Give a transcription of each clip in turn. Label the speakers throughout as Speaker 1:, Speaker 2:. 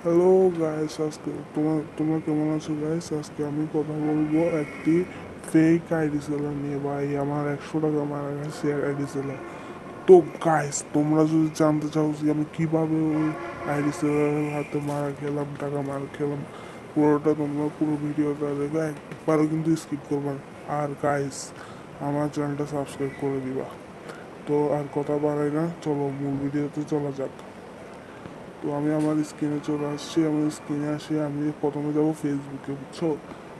Speaker 1: Hello guys, আজকে তোমরা কেমন আছো গাইস? আজকে আমি কথা বলবো একটি ফেক আইডি সেলার নিয়ে। ভাই, আমার 100 টাকা মারা গেছে আইডি সেলার। তো গাইস, তোমরা যদি জানতে চাও যে আমি কিভাবে ওই আইডি সেলারের হাতে মারা খেলাম, টাকা মারা খেলাম, পুরোটা তোমরা পুরো ভিডিওটা দেখো, একবারও কিন্তু স্কিপ করবে না। আর গাইস, আমার চ্যানেলটা সাবস্ক্রাইব করে দিবা। তো আর কথা বাড়াই না, চলো মূল ভিডিওতে চলা যাক। তো আমি আমার স্ক্রিনে চলে আসছি। আমার স্ক্রিনে আসি, আমি প্রথমে যাব ফেসবুকে, বুঝছো?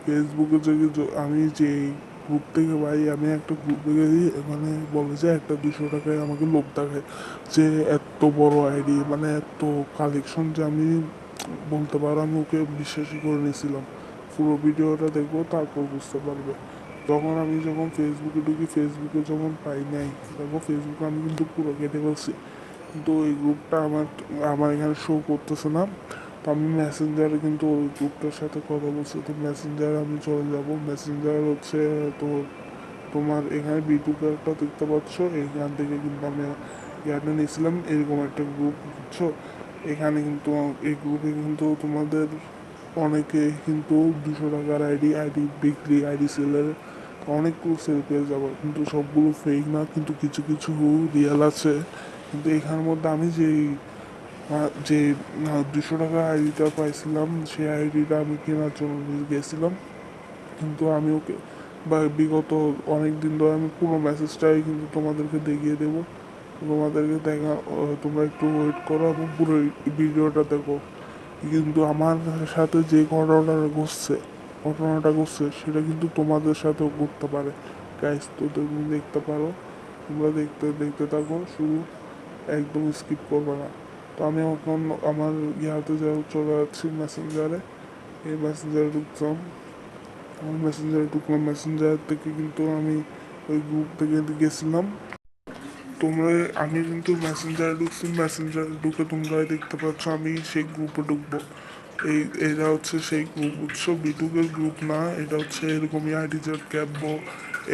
Speaker 1: ফেসবুকে থেকে আমি যে গ্রুপ থেকে, ভাই আমি একটা গ্রুপে গেছি, এখানে বলে যে একটা 200 টাকায় আমাকে লোভ দেখায় যে এত বড় আইডি, মানে এত কালেকশন, যে আমি বলতে পারো আমি ওকে বিশ্বাসই করে নিয়েছিলাম। পুরো ভিডিওটা দেখবো, তারপর বুঝতে পারবে। যখন ফেসবুকে ঢুকি, ফেসবুকে যখন পাই নাই, দেখো ফেসবুকে আমি কিন্তু পুরো কেটে ফেলছি, কিন্তু ওই গ্রুপটা আমার আমার এখানে শো করতেছে না। তো আমি মেসেঞ্জারে কিন্তু ওই গ্রুপটার সাথে কথা বলছি। তো মেসেঞ্জারে আমি চলে যাব। মেসেঞ্জার হচ্ছে, তো তোমার এখানে বিটুকে একটা দেখতে পাচ্ছ, এইখান থেকে কিন্তু আমি ইয়াটা নিয়েছিলাম, এরকম একটা গ্রুপ, বুঝছো? এখানে কিন্তু এই গ্রুপে কিন্তু তোমাদের অনেকে কিন্তু 200 টাকার আইডি বিক্রি, আইডি সেলের অনেকগুলো সেল পেয়ে যাবো, কিন্তু সবগুলো ফেক না, কিন্তু কিছু কিছু রিয়েল আছে। কিন্তু এখানের মধ্যে আমি যে 200 টাকা আইডিটা পাইছিলাম, সেই আইডিটা আমি কেনার জন্য গেছিলাম। কিন্তু আমি ওকে বা বিগত অনেক দিন ধরে আমি পুরো মেসেজটাই কিন্তু তোমাদেরকে দেখিয়ে দেবো। তোমাদেরকে তোমরা একটু ওয়েট করো এবং পুরো ভিডিওটা দেখো। কিন্তু আমার সাথে যে ঘটনাটা ঘটছে সেটা কিন্তু তোমাদের সাথেও ঘটতে পারে গাইস। তো তুমি দেখতে পারো, তোমরা দেখতে দেখতে থাকো শুরু, একদম স্কিপ করবে না। তো আমি এখন আমার চলে যাচ্ছি মেসেঞ্জারে। এই মেসেঞ্জারে ঢুকলাম। আমার মেসেঞ্জারে ঢুকলাম, মেসেঞ্জার থেকে কিন্তু আমি ওই গ্রুপ থেকে গেছিলাম। তোমরা আমি কিন্তু মেসেঞ্জারে ঢুকছি, মেসেঞ্জারে ঢুকে তোমরা দেখতে পাচ্ছ আমি সেই গ্রুপে ঢুকবো। এটা হচ্ছে সেই গ্রুপ, উৎস বিটুকের গ্রুপ না, এটা হচ্ছে এরকমই আইডিজের ক্যাবো,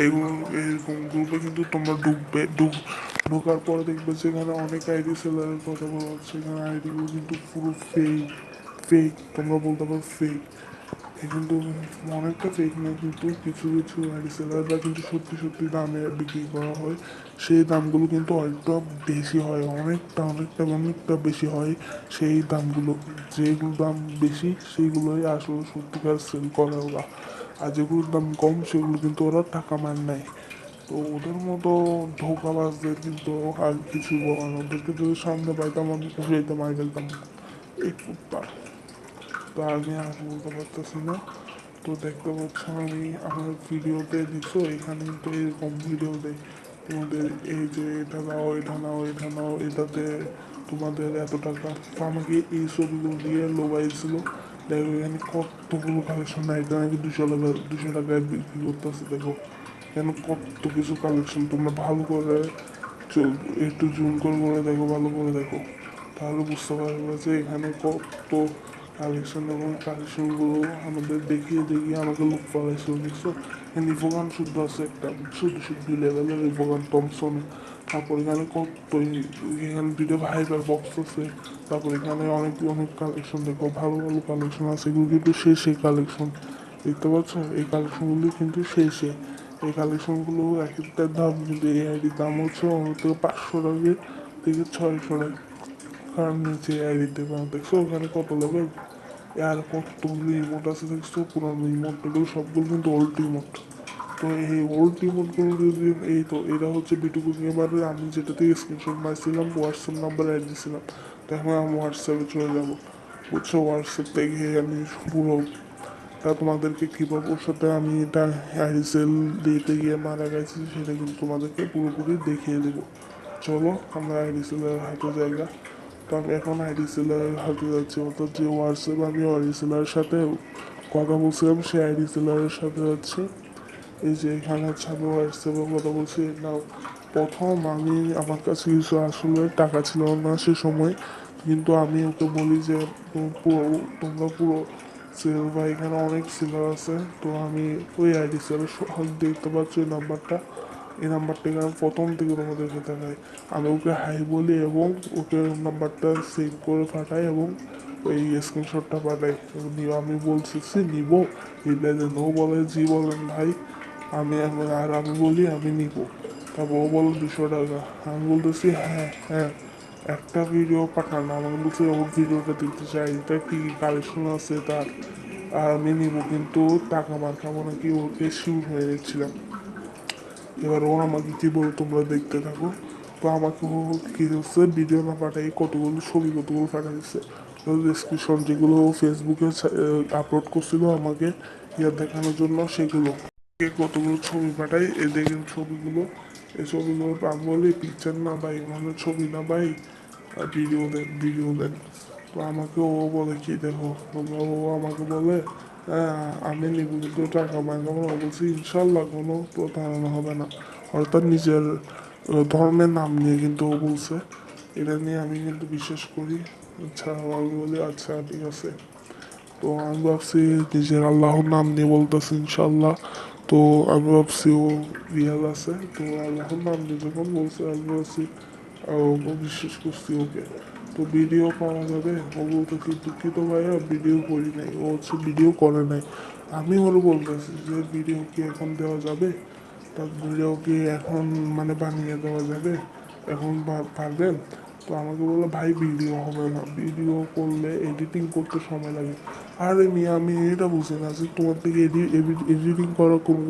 Speaker 1: এগুলো এরকম গ্রুপে কিন্তু তোমরা ঢোকার পরে দেখবে যে এখানে অনেক আইডি সেলারের কথা বলা হচ্ছে। এখানে আইডিগুলো কিন্তু পুরো ফেক, ফেক তোমরা বলতে পারো ফেক। কিন্তু অনেকটা ফেক না, কিন্তু কিছু কিছু আইডি সেলাররা কিন্তু সত্যি সত্যি দামে বিক্রি করা হয়। সেই দামগুলো কিন্তু অনেকটা বেশি হয়, অনেকটা বেশি হয়। সেই দামগুলো, যেগুলোর দাম বেশি সেইগুলোই আসলে সত্যিকার সেল করে ওরা। আর যেগুলোর দাম কম সেগুলো কিন্তু ওরা টাকা মান নেয়। তো ওদের মতো ধোঁকাবাজদের কিন্তু আর কিছু বলার না। ওদেরকে যদি সামনে পাইতাম আমি পুষাইতে মারি ফেলতাম, এই কুত্তা। তো আমি আর বলতে পারতেছি না। তো দেখতে পাচ্ছ, আমি আমার ভিডিওতে দেখছো এখানে কিন্তু এরকম ভিডিও দেয় তোমাদের, এই যে এটা নাও, এটা নাও, এটা নাও, এটাতে তোমাদের এত টাকা। তো আমাকে এই ছবিগুলো দিয়ে লোবাইছিল। দেখো এখানে কতগুলো কালেকশন, না এটা নাকি 200 টাকায় বিক্রি করতেছে। দেখো এখানে কত কিছু কালেকশন, তোমরা ভালো করে একটু জুম করে দেখো, ভালো করে দেখো, তাহলে বুঝতে পারবে যে এখানে কত কালেকশন। এবং কালেকশনগুলো আমাদের দেখিয়ে দেখিয়ে আমাকে লোক পালাইছিল, দেখছো? এখানে ইভোগান শুদ্ধ আছে একটা, বুঝছো? 202 লেভেলের ইভোগান টমসন। তারপর এখানে এখানে দুটো হাইপার বক্স আছে। তারপর এখানে অনেক অনেক কালেকশন, দেখো ভালো ভালো কালেকশন আছে, এগুলো কিন্তু সেই কালেকশন। দেখতে পাচ্ছ, এই কালেকশনগুলি কিন্তু শেষে, এই কালেকশনগুলো এক একটার দাম কিন্তু, এই আইডির দাম হচ্ছে অন্তত 500 টাকা থেকে 600 টাকা। কারণ নিচে আইডিতে দেখছো ওখানে কত লেভেল, আর কতগুলো ইমোট আছে দেখছো, পুরানো ইমোট, এগুলো সবগুলো কিন্তু ওল্ড ইমোট। তো এই ওল্ড ইমোটগুলো যদি, এই তো এটা হচ্ছে বিটুকু গেমারে আমি যেটা থেকে স্ক্রিনশট মারছিলাম, হোয়াটসঅ্যাপ নাম্বার অ্যাড দিয়েছিলাম। তো এখন আমি হোয়াটসঅ্যাপে চলে যাবো, বুঝছো? হোয়াটসঅ্যাপ থেকে আমি পুরো তা তোমাদেরকে কীভাবে ওর সাথে আমি এটা আইসেল দিতে গিয়ে মারা গেছি সেটা কিন্তু তোমাদেরকে পুরোপুরি দেখিয়ে দেবো। চলো আমরা আইডিসেলের হাতে জায়গা। তো আমি এখন আইডিসেলের হাতে যাচ্ছি, অর্থাৎ যে হোয়াটসঅ্যাপ আমি আইডিসেলারের সাথে কথা বলছিলাম সেই আইডিসেলারের সাথে যাচ্ছি। এই যে এখানে হচ্ছে আমি হোয়াটসঅ্যাপে কথা বলছি না। প্রথম আমি, আমার কাছে কিছু আসলে টাকা ছিল না সে সময়, কিন্তু আমি ওকে বলি যে পুরো তোমরা পুরো সেল, বা এখানে অনেক সেলার আছে। তো আমি ওই আইডি সেলের দেখতে পাচ্ছি এই নাম্বারটা, এই নাম্বারটাকে আমি প্রথম থেকে তোমাদেরকে দেখাই। আমি ওকে হাই বলি এবং ওকে নাম্বারটা সেভ করে পাঠাই এবং ওই স্ক্রিনশটটা পাঠাই, আমি বলতেছি নিব, রিপ্লাই দেন। ও বলে জি বলেন ভাই, আমি বলি আমি নিব। তারপর ও বলে 200 টাকা। আমি বলতেছি হ্যাঁ হ্যাঁ, একটা ভিডিও পাঠান। আমাকে বলছে ওর ভিডিওটা দেখতে চাই, এটা কি কালেকশন আছে তার, আর আমি নিব, কিন্তু টাকা মার খাবো নাকি, ওকে শিওর হয়ে গেছিলাম। এবার ও আমাকে কি বলে, তোমরা দেখতে থাকো। তো আমাকে ও কি হচ্ছে, ভিডিও না পাঠাই কতগুলো ছবি কতগুলো পাঠাই দিচ্ছে, স্ক্রিনশট যেগুলো ও ফেসবুকে আপলোড করছিল আমাকে ইয়ে দেখানোর জন্য, সেগুলো কতগুলো ছবি পাঠাই, এই দেখেন ছবিগুলো। এই ছবিগুলো আমি বলি পিকচার না ভাই, মানে ছবি না ভাই, ভিডিও দেন ভিডিও দেন। তো আমাকে ও বলে কি দেখো, ও আমাকে বলে আমি নিব কিন্তু টাকা মাইনে। আমরা বলছি ইনশাল্লাহ কোনো প্রতারণা হবে না। অর্থাৎ নিজের ধর্মের নাম নিয়ে কিন্তু ও বলছে, এটা নিয়ে আমি কিন্তু বিশ্বাস করি। আচ্ছা, আমি বলি আচ্ছা ঠিক আছে। তো আমি ভাবছি নিজের আল্লাহর নাম নিয়ে বলতেছে ইনশাল্লাহ। তো আমি ভাবছি ও রিয়াল আছে, তো আল্লাহর নাম নিয়ে যখন বলছে আমি ভাবছি বিশ্বাস করছি ওকে। তো ভিডিও পাওয়া যাবে, ও বলতেছে দুঃখিত ভাইয়া ভিডিও করি নাই, ও হচ্ছে ভিডিও করে নাই। আমি ওর বলতেছি যে ভিডিও কি এখন দেওয়া যাবে, তার ভিডিও কি এখন মানে বানিয়ে দেওয়া যাবে, এখন পারবেন? তো আমাকে বললো ভাই ভিডিও হবে না, ভিডিও করলে এডিটিং করতে সময় লাগে। আরে মিয়া আমি এটা বুঝি না যে তোমার থেকে এডিটিং করার কোনো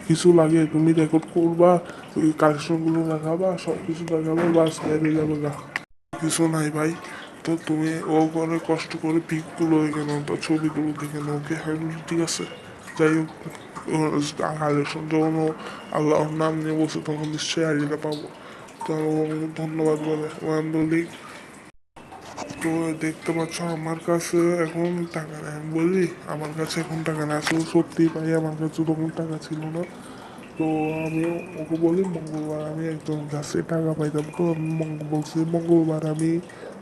Speaker 1: কিছু লাগে, তুমি রেকর্ড করবা, ওই কালেকশনগুলো দেখাবা, সব কিছু দেখাবা, বাস বেড়ে যাবে গা, কিছু নাই ভাই। তো তুমি ও করে কষ্ট করে পিকগুলো কেন, তো ছবিগুলো দেখে নাও, ওকে হ্যাঁ ঠিক আছে। যাই হোক, কালেকশন যখন ও আল্লাহর নাম নিয়ে বসে তখন নিশ্চয়ই আইডিটা পাবো। তো ও আমাকে ধন্যবাদ বলে, আমি বলি তো দেখতে পাচ্ছ আমার কাছে এখন টাকা নেই। আমি বলি আমার কাছে এখন টাকা নেই, আসলে সত্যি ভাই আমার কাছে তখন টাকা ছিল না। তো আমি ওকে বলি মঙ্গলবার আমি একজনের কাছে টাকা পাইতাম, তো আমি বলছি মঙ্গলবার আমি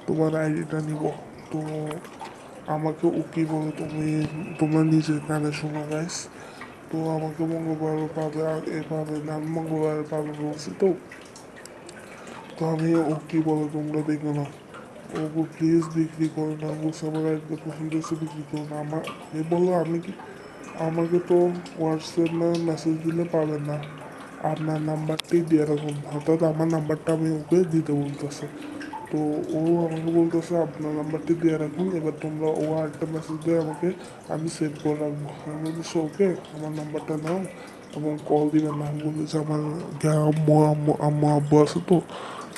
Speaker 1: তোমার আইডিটা নিব। তো আমাকে ও কি বলে, তোমরা নিজের কানে শোনো গাইস। তো আমাকে মঙ্গলবার পাবে, আর এ পাবে না, আমি মঙ্গলবার পাবে বলছি। তো আমি ও কি বলে তোমরা দেখো না, ও প্লিজ বিক্রি করো না, বলছে আমার একদম পছন্দ হচ্ছে বিক্রি করো না। এ বললো আমি কি, আমাকে তো হোয়াটসঅ্যাপে মেসেজ দিলে পাবেন না, আপনার নাম্বারটি দিয়ে রাখুন। অর্থাৎ আমার নাম্বারটা আমি ওকে দিতে বলতেছে। তো ও আমাকে বলতেছে আপনার নাম্বারটি দিয়ে রাখুন, এবার তোমরা ও আরেকটা মেসেজ দিয়ে আমাকে, আমি সেভ করে রাখবো। আমি বলতেছি ওকে আমার নাম্বারটা নাও এবং কল দিবেন না। আমি বলতেছি আমার আম্মু আব্বু আছে, তো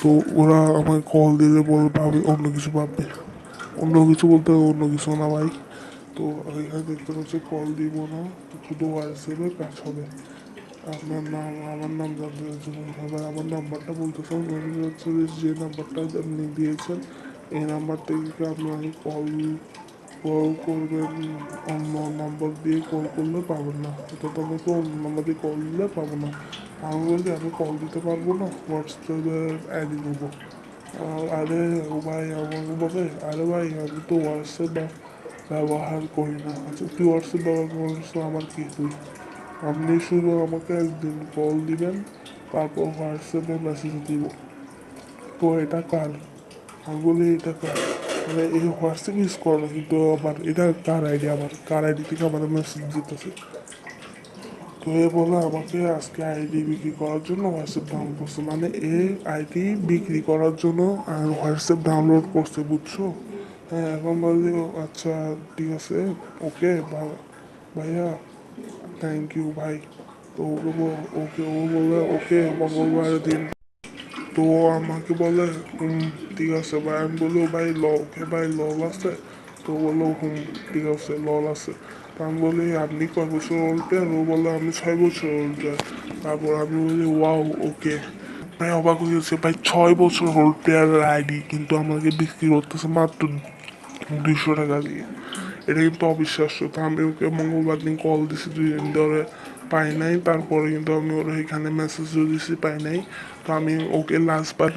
Speaker 1: তো ওরা আমাকে কল দিলে বলবে আমি অন্য কিছু ভাববে, অন্য কিছু বলতে অন্য কিছু না ভাই। তো এখানে দেখতে পাচ্ছি কল দিব না, শুধু হোয়াটসঅ্যাপে কাজ হবে। আপনার নাম, আমার নাম জানতে চাচ্ছি, এবার আমার নাম্বারটা বলতেছে, মনে হচ্ছে যে নাম্বারটা আপনি দিয়েছেন এই নাম্বার থেকে কি আপনাকে কল কল করবেন, অন্য নাম্বার দিয়ে কল করলে পাবেন না, অর্থাৎ আমাকে অন্য নাম্বার দিয়ে কল দিলে পাবো না। আমি বলি আমি কল দিতে পারবো না, হোয়াটসঅ্যাপের আইডি নেবো। আরে ও ভাই আমাকে বলে আরে ভাই আমি তো হোয়াটসঅ্যাপ ব্যবহার করি না। আচ্ছা তুই হোয়াটসঅ্যাপ ব্যবহার করছো আমার কি তুই, আপনি শুধু আমাকে একদিন কল দিবেন, তারপর হোয়াটসঅ্যাপে মেসেজ দিব। তো এটা কার, আমি বলি এটা কার, মানে এই হোয়াটসঅ্যাপ ইউজ করো না কিন্তু আমার এটা কার আইডি, আমার কার আইডি থেকে আমার মেসেজ দিতেছে। তো এ বলে আমাকে আজকে আইডি বিক্রি করার জন্য হোয়াটসঅ্যাপ ডাউনলোড করছে, মানে এ আইডি বিক্রি করার জন্য আর হোয়াটসঅ্যাপ ডাউনলোড করছে, বুঝছো? হ্যাঁ এখন বলি আচ্ছা ঠিক আছে, ওকে ভাইয়া থ্যাংক ইউ ভাই। তো ওকে ও বলে ওকে মঙ্গলবারের দিন। তো ও আমাকে বলে ঠিক আছে ভাই। আমি বললো ভাই ওকে ভাই লল আছে? তো বললো ঠিক আছে লল আছে। তো আমি বলি আপনি কয় বছর ওল্ড প্লেয়ার? ও বললো আমি 6 বছর ওল্ড প্লেয়ার। তারপর আমি বলি ওয়াও ওকে। ভাই অবাক হয়ে গেছে ভাই, 6 বছর ওল্ড প্লেয়ারের আইডি কিন্তু আমাকে বিক্রি করতেছে মাত্র 200 টাকা দিয়ে। এটা কিন্তু অবিশ্বাস্য। তো আমি ওকে মঙ্গলবার দিন কল দিছি, 2 দিন ধরে পাই নাই। তারপরে কিন্তু আমি ওর এখানে মেসেজও দিছি, পাই নাই। তো আমি ওকে লাস্টবার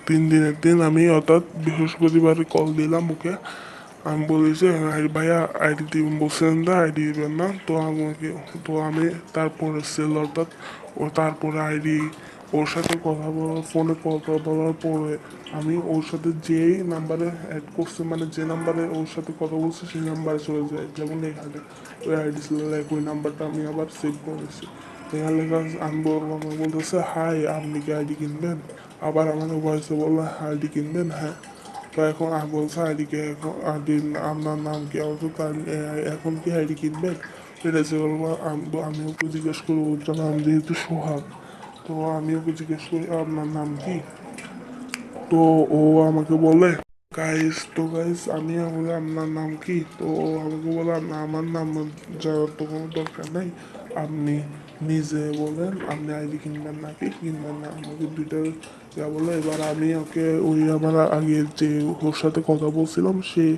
Speaker 1: 3 দিনের দিন আমি অর্থাৎ বৃহস্পতিবারে কল দিলাম ওকে। আমি বলি যে ভাইয়া আইডি দিবেন বলছেন না, আইডি দিবেন না। তো আমাকে, তো আমি তারপরে সেল অর্থাৎ ও তারপরে আইডি ওর সাথে কথা বলার ফোনে কথা বলার পরে আমি ওর সাথে যেই নাম্বারে অ্যাড করছে, মানে যে নাম্বারে ওর সাথে কথা বলছে সেই নাম্বারে চলে যায়। যেমন এখানে ওই আইডি ছিল ওই নাম্বারটা আমি আবার সেভ করেছি। এখানে লেখা আমি আমাকে বলতেছে হাই আপনি কি আইডি কিনবেন, আবার আমাকে ভয়েসে বললো আইডি কিনবেন, হ্যাঁ। তো এখন আমি বলছি আইডিকে, এখন আইডি আপনার নাম কি, আমার তো তার এখন কি আইডি কিনবেন, এটা যে বলবো আমি ওকে জিজ্ঞেস করি ওর নাম যেহেতু সোহাগ, তো আমি ওকে জিজ্ঞেস করি আপনার নাম কি, তো ও আমাকে বলে গাইস আমি বলে আপনার নাম কি, তো ও আমাকে বলে আমার নাম যাওয়ার তো কোনো দরকার নাই, আপনি নিজে বলেন আপনি আইডি কিনবেন নাকি কিনবেন না, আমাকে দুইটা যা বলে। এবার আমি ওকে ওই আমার আগে যে ওর সাথে কথা বলছিলাম সেই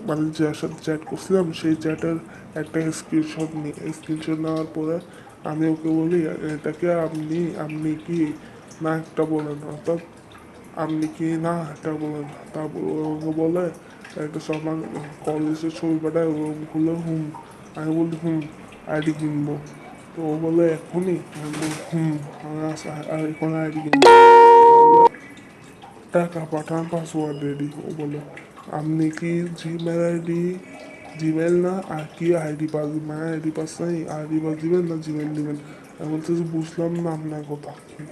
Speaker 1: মানে যার সাথে চ্যাট করছিলাম সেই চ্যাটের একটা স্ক্রিনশট নেওয়ার পরে আমি ওকে বলি এটাকে আপনি আপনি কি না একটা বলেন, অর্থাৎ আপনি কি না এটা বলেন। তারপর ও আমাকে বলে একটা আমার কলেজের ছবি পাঠায়, ও বললো হুম, আমি বলি হুম আইডি কিনবো, তো ও বলে এখনই, আমি বলি হুম আমি এখন আইডি কিনবো, টাকা পাঠান পাসওয়ার্ড রেডি। ও বলে আপনি কি জিমেল আইডি, জিমেল না আর কি আইডি পাস, মানে আইডি পাস নাই আইডি পাস দিবেন না জিমেল দিবেন। আমি বলতেছি বুঝলাম না আপনার কথা,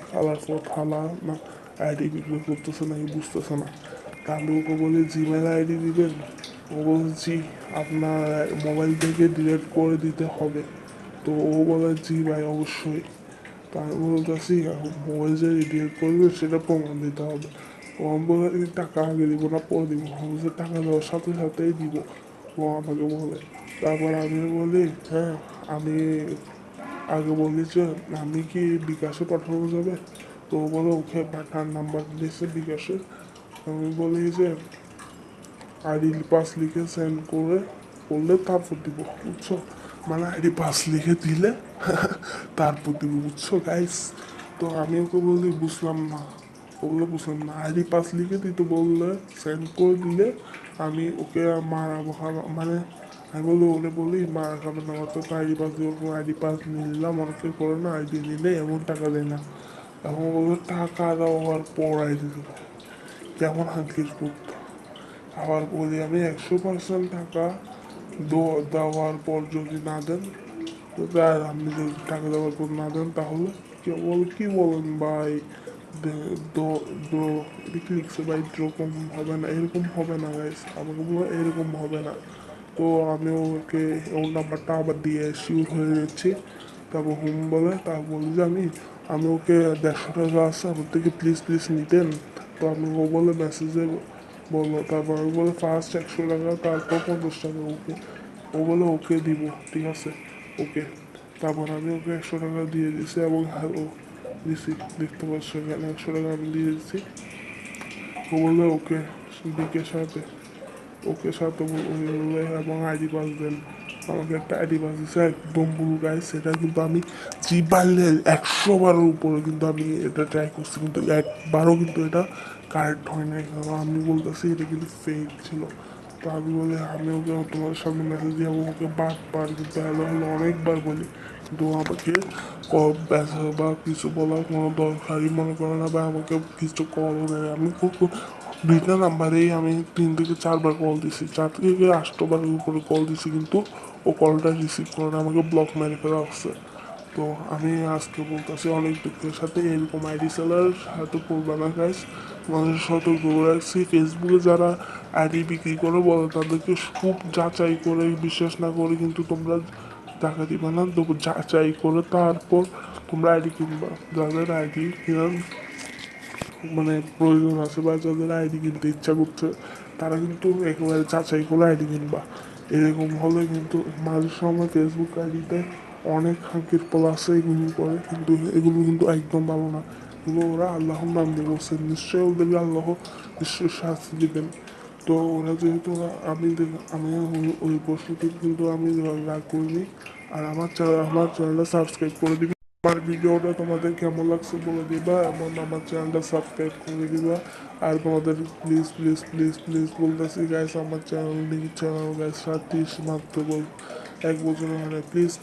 Speaker 1: খালার পর খালা না আইডি বিক্রি করতেছে নাকি বুঝতেছে না। তাহলে ওকে বলি জিমেল আইডি দিবেন, ও বলছি আপনার মোবাইল থেকে ডিলিট করে দিতে হবে, তো ও বলে জি ভাই অবশ্যই। তা আমি বলতেছি মোবাইল যে ডিলিট করবে সেটা প্রমাণ দিতে হবে। ও আমি বলে টাকা আগে দিব না পরে দিব, আমি বলছি টাকা দেওয়ার সাথে সাথেই দিব, ও আমাকে বলে। তারপর আমি বলি হ্যাঁ আমি আগে বলি যে আমি কি বিকাশে পাঠানো যাবে, তো ও বলে ওকে পাঠান, নাম্বার দিয়েছে বিকাশে। আমি বলি যে আইডি পাস লিখে সেন্ড করে করলে তারপর দিব, বুঝছো, মানে আইডি পাস লিখে দিলে তারপর দিব, বুঝছো গাইস। তো আমি ওকে বলি বুঝলাম না, ওগুলো বুঝলাম না, আইডি পাস লিখে দিতে বললে সেন্ড করে দিলে আমি ওকে মারাবো, মানে আমি বলি ওরে বলি মারা খাবে না, অত আইডি পাস দিব, আইডি পাস নিলাম অনেকে করে না, আইডি নিলে এমন টাকা দেয় না, এখন বলবো টাকা দেওয়ার পর আইডি দেবো, কেমন হাঙ্কির করতো। আবার বলি আমি 100% টাকা দেওয়ার পর যদি না দেন, তো আর আপনি যদি টাকা দেওয়ার পর না দেন তাহলে কেবল কি বলেন ভাই, এটা লিখছে ভাই এরকম হবে না, এরকম হবে না গাইস, আমাকে বলো এরকম হবে না। তো আমি ওকে ওর নাম্বারটা আবার দিয়ে শিওর হয়ে যাচ্ছি। তারপর হুম বলে, তারপর বলি যে আমি ওকে 150 টাকা আছে আমার থেকে প্লিজ প্লিজ নিতেন, তো আমি ও বলে মেসেজে বললো, তারপর আমি বলে ফার্স্ট 100 টাকা তারপর 50 টাকা ওকে, ও বলে ওকে দিব ঠিক আছে ওকে। তারপর আমি ওকে 100 টাকা দিয়ে দিছি এবং ও দিছি, দেখতে পাচ্ছ এখানে 100 টাকা আমি দিয়ে দিচ্ছি। ও বললো ওকে বিকের সাথে, ওকে সাথে বললে এবং আইডি পাস দেন, আমাকে একটা আইডি পাস দিচ্ছে একদম ভুল গাইস, সেটা কিন্তু আমি জিবাইলে 100 বারের উপরে কিন্তু আমি এটা ট্রাই করছি, কিন্তু একবারও কিন্তু এটা কারেক্ট হয় নাই, কারণ আমি বলতেছি এটা কিন্তু ফেক ছিল। তো আমি বলি আমি ওকে তোমার সামনে মেসেজ দিয়ে ওকে বারবার কিন্তু হ্যালো হ্যালো অনেকবার বলি, কিন্তু ও আমাকে বা কিছু বলার কোনো দরকারই মনে করে না, বা আমাকে কিছু কলও দেয়। আমি খুব দুইটা নাম্বারেই আমি 3 থেকে 4 বার কল দিছি, 4 থেকে 8 বারের উপরে কল দিছি, কিন্তু ও কলটা রিসিভ করে না, আমাকে ব্লক মেরে ফেলা হচ্ছে। তো আমি আজকে বলতেছি অনেক দুঃখের সাথে এরকম আইডি সেলার সাথে করবে না গাইস, মানুষ সতর্ক করে রাখছি। ফেসবুকে যারা আইডি বিক্রি করে বলে তাদেরকে খুব যাচাই করে বিশ্বাস না করে কিন্তু তোমরা টাকা দিবে না, তো যাচাই করে তারপর তোমরা আইডি কিনবা, যাদের আইডি কেনার মানে প্রয়োজন আছে বা যাদের আইডি কিনতে ইচ্ছা করছে তারা কিন্তু একেবারে যাচাই করে আইডি কিনবা। এরকম হলে কিন্তু মাঝে সময় ফেসবুক আইডিতে অনেক হাঁকির পল আছে এগুলো করে, কিন্তু এগুলো কিন্তু একদম ভালো না, এগুলো ওরা আল্লাহর নাম দিয়ে বলছে, নিশ্চয়ই ওদেরকে আল্লাহ নিশ্চয়ই শাস্তি দিবেন। তো ওরা যেহেতু আমি ওই প্রশ্নটি কিন্তু আমি রাগ করিনি। আর আমার চ্যানেলটা সাবস্ক্রাইব করে দিবি, আমার ভিডিওটা তোমাদের কেমন লাগছে বলে দিবা এবং আমার চ্যানেলটা সাবস্ক্রাইব করে দিবা। আর তোমাদের প্লিজ প্লিজ প্লিজ প্লিজ বলতেছি গাইস, আমার চ্যানেল গাইস 30 মাত্র 1 বছর হয় না, প্লিজ